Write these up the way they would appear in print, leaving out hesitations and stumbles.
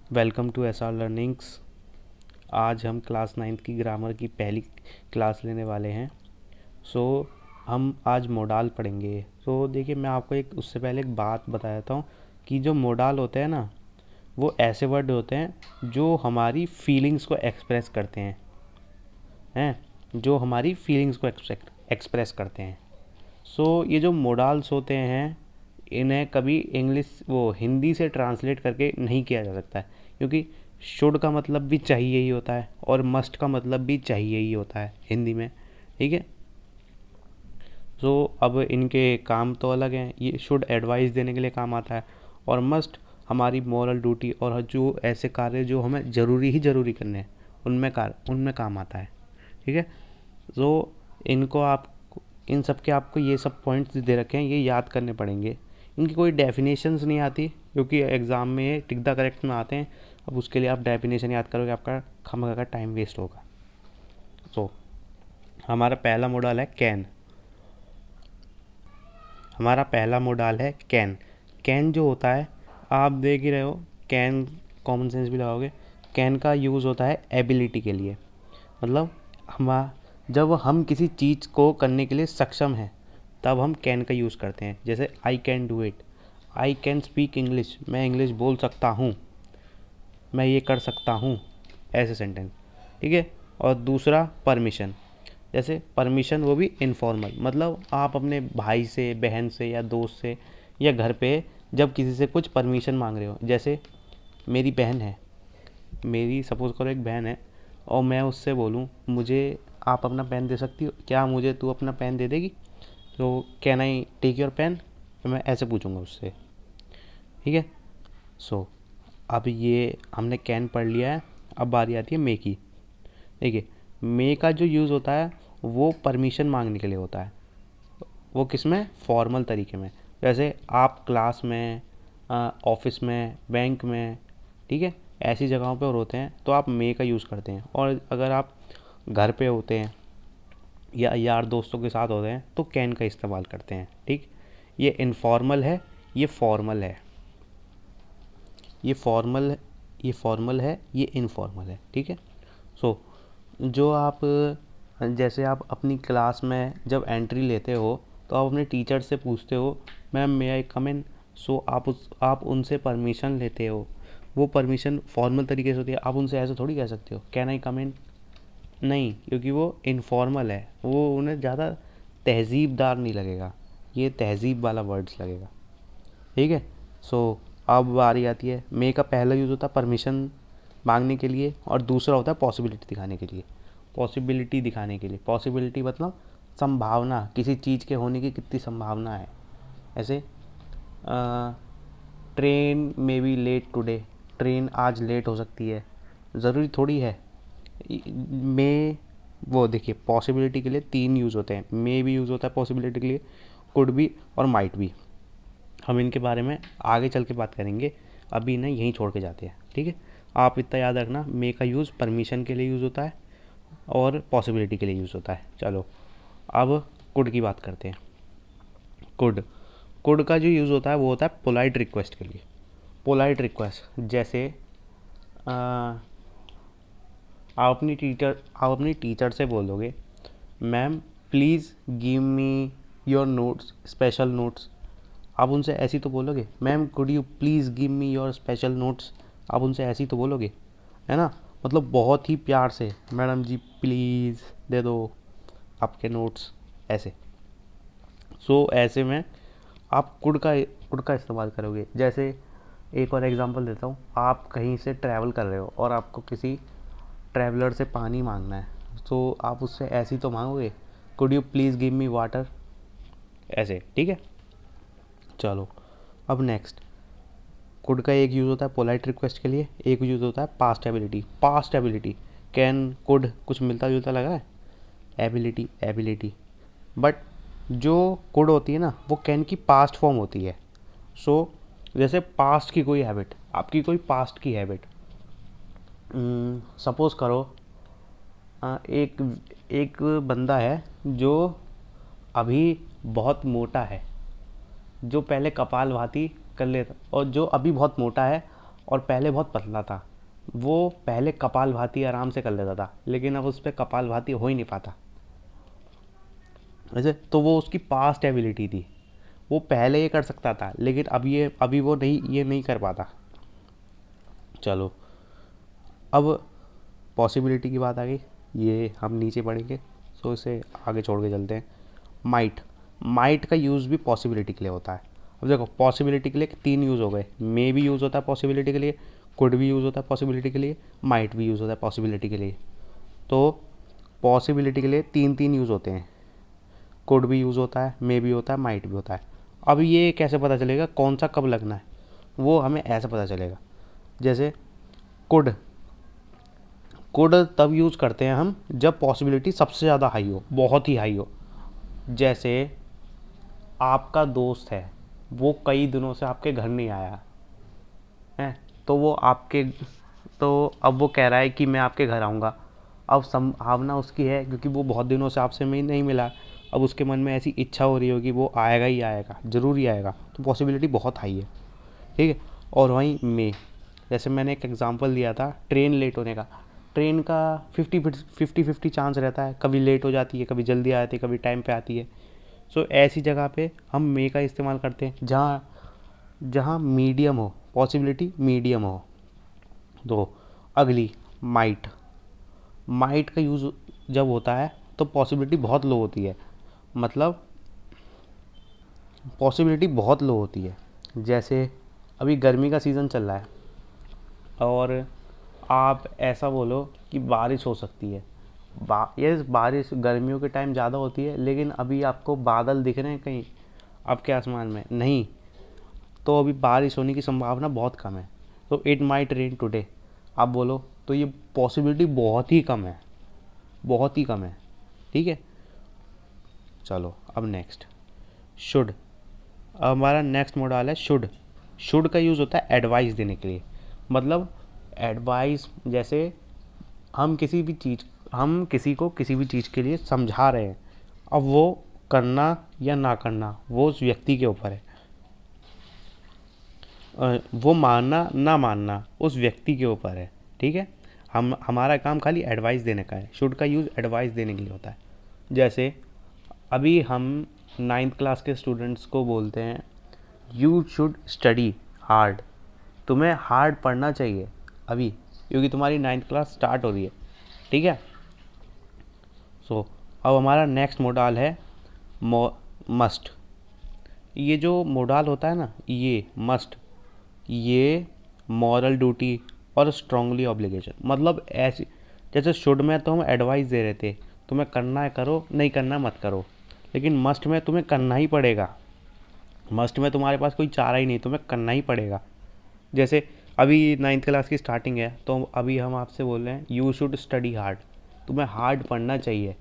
Welcome to S R learnings. आज हम class 9th की ग्रामर की पहली क्लास लेने वाले हैं। सो हम आज मोडाल पढ़ेंगे। देखिए, मैं आपको उससे पहले एक बात बता देता हूँ कि जो मोडाल होते हैं ना, वो ऐसे वर्ड होते हैं जो हमारी फीलिंग्स को एक्सप्रेस करते हैं जो हमारी फीलिंग्स को एक्सप्रेस करते हैं। ये जो मोडाल्स होते हैं, इन्हें कभी हिंदी से ट्रांसलेट करके नहीं किया जा सकता है, क्योंकि शुड का मतलब भी चाहिए ही होता है और मस्ट का मतलब भी चाहिए ही होता है हिंदी में। ठीक है। अब इनके काम तो अलग हैं। ये शुड एडवाइस देने के लिए काम आता है, और मस्ट हमारी मॉरल ड्यूटी और जो ऐसे कार्य जो हमें ज़रूरी करने हैं उनमें काम आता है। ठीक है। इनको आप इन सब के आपको ये सब पॉइंट्स दे रखे हैं, ये याद करने पड़ेंगे। इनकी कोई डेफिनेशंस नहीं आती, क्योंकि एग्ज़ाम में ये टिक द करेक्ट में आते हैं। अब उसके लिए आप डेफिनेशन याद करोगे, आपका खामखा का टाइम वेस्ट होगा। हमारा पहला मॉडल है कैन। हमारा पहला मॉडल है कैन। कैन जो होता है, आप देख ही रहे हो, कैन कॉमन सेंस भी लगाओगे। कैन का यूज़ होता है एबिलिटी के लिए। मतलब हम जब हम किसी चीज़ को करने के लिए सक्षम हैं, तब हम कैन का यूज़ करते हैं। जैसे I can do it, I can speak English, मैं इंग्लिश बोल सकता हूँ, मैं ये कर सकता हूँ, ऐसे सेंटेंस। ठीक है। और दूसरा परमिशन। जैसे परमिशन, वो भी इनफॉर्मल, मतलब आप अपने भाई से, बहन से या दोस्त से या घर पे जब किसी से कुछ परमिशन मांग रहे हो। जैसे मेरी बहन है, मेरी सपोज़ करो एक बहन है, और मैं उससे बोलूँ मुझे आप अपना पेन दे सकती हो क्या, मुझे तू अपना पेन दे देगी, तो can I take your pen, तो मैं ऐसे पूछूंगा उससे। ठीक है। सो अब ये हमने कैन पढ़ लिया है। अब बारी आती है मे की। देखिए, मे का जो यूज़ होता है वो परमिशन मांगने के लिए होता है। वो किस में? फॉर्मल तरीके में। जैसे आप क्लास में, ऑफिस में, बैंक में, ठीक है, ऐसी जगहों पर होते हैं तो आप मे का यूज़ करते हैं। और अगर आप घर पे होते हैं या यार दोस्तों के साथ होते हैं तो कैन का इस्तेमाल करते हैं। ठीक। ये इनफॉर्मल है, ये फॉर्मल है। ये फॉर्मल ये फॉर्मल है, ये इनफॉर्मल है। ठीक है। सो जो आप जैसे आप अपनी क्लास में जब एंट्री लेते हो तो आप अपने टीचर से पूछते हो, मैम मे आई कम इन। आप उनसे परमिशन लेते हो। वो परमिशन फॉर्मल तरीके से होती है, आप उनसे ऐसे थोड़ी कह सकते हो कैन आई कम इन। नहीं, क्योंकि वो इनफॉर्मल है, वो उन्हें ज़्यादा तहज़ीबदार नहीं लगेगा, ये तहज़ीब वाला वर्ड्स लगेगा। ठीक है। अब बारी आती है, मे का पहला यूज़ होता है परमिशन मांगने के लिए, और दूसरा होता है पॉसिबिलिटी दिखाने के लिए। पॉसिबिलिटी मतलब संभावना, किसी चीज़ के होने की कितनी संभावना है। ऐसे train may be late today, train आज लेट हो सकती है, ज़रूरी थोड़ी है। मे वो देखिए, पॉसिबिलिटी के लिए 3 यूज़ होते हैं। मे भी यूज़ होता है पॉसिबिलिटी के लिए, कुड भी और माइट भी। हम इनके बारे में आगे चल के बात करेंगे, अभी इन्हें यहीं छोड़ के जाते हैं। ठीक है। आप इतना याद रखना, मे का यूज़ परमिशन के लिए यूज़ होता है और पॉसिबिलिटी के लिए यूज़ होता है। चलो अब कुड की बात करते हैं। कुड कुड का जो यूज़ होता है वो होता है पोलाइट रिक्वेस्ट के लिए। पोलाइट रिक्वेस्ट, जैसे आप अपनी टीचर से बोलोगे, ma'am please give me your notes, special notes. आप उनसे ऐसी तो बोलोगे, ma'am could you please give me your special notes. आप उनसे ऐसी तो बोलोगे, है ना। मतलब बहुत ही प्यार से, मैडम जी प्लीज़ दे दो आपके नोट्स, ऐसे। ऐसे में आप कुड का इस्तेमाल करोगे। जैसे एक और एग्जांपल देता हूँ, आप कहीं से ट्रैवल कर रहे हो और आपको किसी ट्रैवलर से पानी मांगना है, तो आप उससे ऐसी तो मांगोगे, could you please give me water, ऐसे। ठीक है। चलो अब नेक्स्ट, कुड का एक यूज़ होता है पोलाइट रिक्वेस्ट के लिए, एक यूज़ होता है पास्ट एबिलिटी। कैन कुड कुछ मिलता जुलता लगा है, एबिलिटी। बट जो कुड होती है ना, वो कैन की पास्ट फॉर्म होती है। जैसे पास्ट की कोई हैबिट, आपकी कोई पास्ट की हैबिट, सपोज़ करो एक एक बंदा है जो अभी बहुत मोटा है, जो पहले कपालभाति कर लेता, और जो अभी बहुत मोटा है और पहले बहुत पतला था। वो पहले कपालभाति आराम से कर लेता था, लेकिन अब उस पर कपालभाति हो ही नहीं पाता। वैसे तो वो उसकी पास्ट एबिलिटी थी, वो पहले ये कर सकता था, लेकिन अभी वो ये नहीं कर पाता। चलो, अब पॉसिबिलिटी की बात आ गई, ये हम नीचे पढ़ेंगे, सो इसे आगे छोड़ के चलते हैं। माइट का यूज़ भी पॉसिबिलिटी के लिए होता है। अब देखो, पॉसिबिलिटी के लिए 3 यूज़ हो गए। मे भी यूज़ होता है पॉसिबिलिटी के लिए, कुड भी यूज़ होता है पॉसिबिलिटी के लिए, माइट भी यूज़ होता है पॉसिबिलिटी के लिए। तो पॉसिबिलिटी के लिए 3 यूज़ होते हैं, कुड भी यूज़ होता है, मे भी होता है, माइट भी होता है। अब ये कैसे पता चलेगा कौन सा कब लगना है? वो हमें ऐसे पता चलेगा, जैसे कुड तब यूज़ करते हैं हम जब पॉसिबिलिटी सबसे ज़्यादा हाई हो, बहुत ही हाई हो। जैसे आपका दोस्त है, वो कई दिनों से आपके घर नहीं आया है, तो अब वो कह रहा है कि मैं आपके घर आऊँगा। अब संभावना उसकी है, क्योंकि वो बहुत दिनों से आपसे नहीं मिला, अब उसके मन में ऐसी इच्छा हो रही होगी वो आएगा ही आएगा, ज़रूर ही आएगा, तो पॉसिबिलिटी बहुत हाई है। ठीक है। और वहीं में, जैसे मैंने एक एग्जांपल दिया था ट्रेन लेट होने का, ट्रेन का 50-50 चांस रहता है, कभी लेट हो जाती है, कभी जल्दी आ जाती है, कभी टाइम पे आती है। सो ऐसी जगह पे हम मे का इस्तेमाल करते हैं, जहाँ जहाँ मीडियम हो, पॉसिबिलिटी मीडियम हो। तो अगली माइट का यूज़ जब होता है तो पॉसिबिलिटी बहुत लो होती है, मतलब पॉसिबिलिटी बहुत लो होती है। जैसे अभी गर्मी का सीज़न चल रहा है और आप ऐसा बोलो कि बारिश हो सकती है। ये बारिश गर्मियों के टाइम ज़्यादा होती है, लेकिन अभी आपको बादल दिख रहे हैं कहीं आपके आसमान में? नहीं, तो अभी बारिश होने की संभावना बहुत कम है। तो इट माइट रेन टुडे आप बोलो तो ये पॉसिबिलिटी बहुत ही कम है, बहुत ही कम है। ठीक है। चलो, अब नेक्स्ट शुड। अब हमारा नेक्स्ट मॉडल है शुड का यूज़ होता है एडवाइस देने के लिए। मतलब एडवाइस, जैसे हम किसी को किसी भी चीज़ के लिए समझा रहे हैं, अब वो करना या ना करना वो उस व्यक्ति के ऊपर है। वो मानना ना मानना उस व्यक्ति के ऊपर है। ठीक है। हमारा काम खाली एडवाइस देने का है। शुड का यूज़ एडवाइस देने के लिए होता है। जैसे अभी हम 9th क्लास के स्टूडेंट्स को बोलते हैं यू शुड स्टडी हार्ड, तुम्हें हार्ड पढ़ना चाहिए अभी, क्योंकि तुम्हारी 9th क्लास स्टार्ट हो रही है। ठीक है। अब हमारा नेक्स्ट मोडाल है मस्ट। ये जो मोडाल होता है ना, ये मस्ट, ये मॉरल ड्यूटी और स्ट्रांगली ऑब्लिगेशन, मतलब ऐसी, जैसे शुड में तो हम एडवाइस दे रहे थे, तुम्हें करना है करो, नहीं करना मत करो, लेकिन मस्ट में तुम्हें करना ही पड़ेगा। मस्ट में तुम्हारे पास कोई चारा ही नहीं, तुम्हें करना ही पड़ेगा। जैसे अभी 9th क्लास की स्टार्टिंग है, तो अभी हम आपसे बोल रहे हैं यू शुड स्टडी हार्ड, तुम्हें हार्ड पढ़ना चाहिए।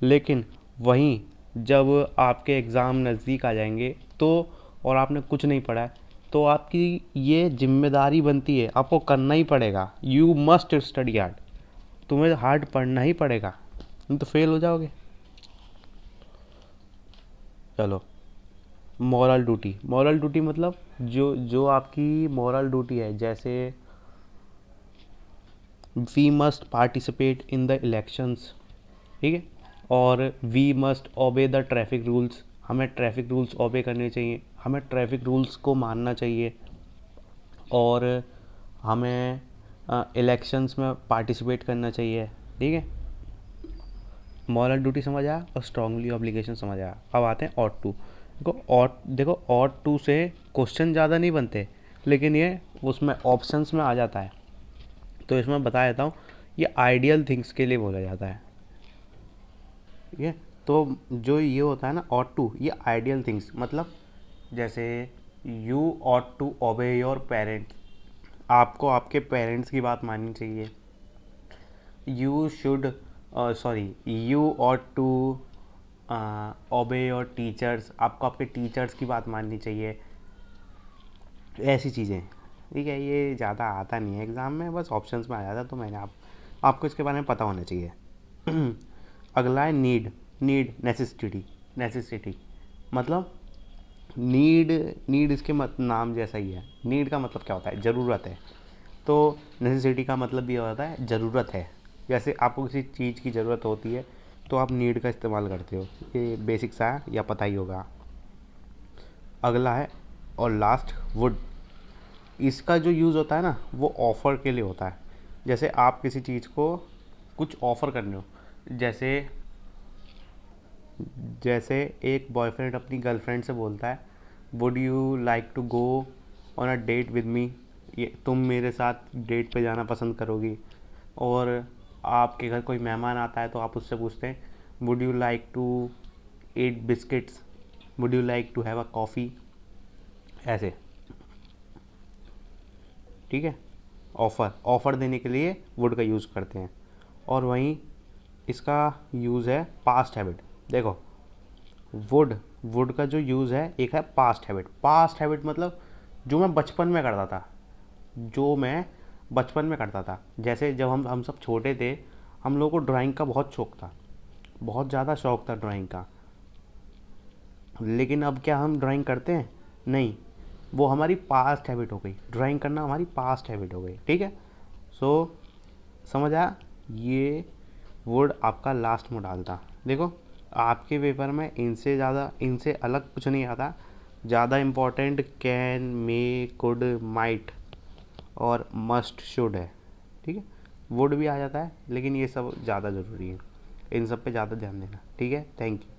लेकिन वहीं जब आपके एग्ज़ाम नज़दीक आ जाएंगे तो, और आपने कुछ नहीं पढ़ा है, तो आपकी ये जिम्मेदारी बनती है, आपको करना ही पड़ेगा। यू मस्ट स्टडी हार्ड, तुम्हें हार्ड पढ़ना ही पड़ेगा, नहीं तो फेल हो जाओगे। चलो, मॉरल ड्यूटी मतलब जो आपकी मॉरल ड्यूटी है, जैसे we must participate in the elections. ठीक है। और we must obey the traffic rules, हमें ट्रैफिक रूल्स ओबे करने चाहिए, हमें ट्रैफिक रूल्स को मानना चाहिए, और हमें इलेक्शंस में पार्टिसिपेट करना चाहिए। ठीक है। मॉरल ड्यूटी समझ आया और स्ट्रांगली ऑब्लिगेशन समझ आया। अब आते हैं ऑट टू। देखो ऑट टू से क्वेश्चन ज़्यादा नहीं बनते, लेकिन ये उसमें ऑप्शंस में आ जाता है। तो इसमें बता देता हूँ, ये आइडियल थिंग्स के लिए बोला जाता है। ठीक है। तो जो ये होता है ना ऑट टू, ये आइडियल थिंग्स, मतलब जैसे you ought to obey your parents, आपको आपके पेरेंट्स की बात माननी चाहिए। You ought to obey your teachers, आपको आपके टीचर्स की बात माननी चाहिए। ऐसी चीज़ें। ठीक है। ये ज़्यादा आता नहीं है एग्ज़ाम में, बस ऑप्शंस में आ जाता है, तो मैंने आपको इसके बारे में पता होना चाहिए। अगला है नीड नेसेसिटी, मतलब नीड इसके नाम जैसा ही है। नीड का मतलब क्या होता है? ज़रूरत है। तो नेसेसिटी का मतलब ये होता है ज़रूरत है। जैसे आपको किसी चीज़ की ज़रूरत होती है तो आप नीड का इस्तेमाल करते हो, ये बेसिक सा है या पता ही होगा। अगला है और लास्ट वुड। इसका जो यूज़ होता है ना वो ऑफ़र के लिए होता है। जैसे आप किसी चीज़ को कुछ ऑफ़र करने हो, जैसे जैसे एक बॉयफ्रेंड अपनी गर्लफ्रेंड से बोलता है would you like to go on a date with me, ये तुम मेरे साथ डेट पे जाना पसंद करोगी। और आपके घर कोई मेहमान आता है तो आप उससे पूछते हैं would you like to eat biscuits, would you like to have a coffee, ऐसे। ठीक है, ऑफ़र ऑफ़र देने के लिए वुड का यूज़ करते हैं। और वहीं इसका यूज़ है पास्ट हैबिट। देखो वुड वुड का जो यूज़ है एक है पास्ट हैबिट। पास्ट हैबिट मतलब जो मैं बचपन में करता था, जो मैं बचपन में करता था। जैसे जब हम सब छोटे थे, हम लोगों को ड्राइंग का बहुत शौक था, बहुत ज़्यादा शौक था ड्राइंग का। लेकिन अब क्या हम ड्राइंग करते हैं? नहीं, वो हमारी पास्ट हैबिट हो गई, ड्राइंग करना हमारी पास्ट हैबिट हो गई। ठीक है, सो समझ आया? ये वर्ड आपका लास्ट में डालता। देखो आपके पेपर में इनसे ज़्यादा, इनसे अलग कुछ नहीं आता। ज़्यादा important can, may, could, might और मस्ट, शुड है। ठीक है, वुड भी आ जाता है लेकिन ये सब ज़्यादा ज़रूरी है, इन सब पे ज़्यादा ध्यान देना। ठीक है, थैंक यू।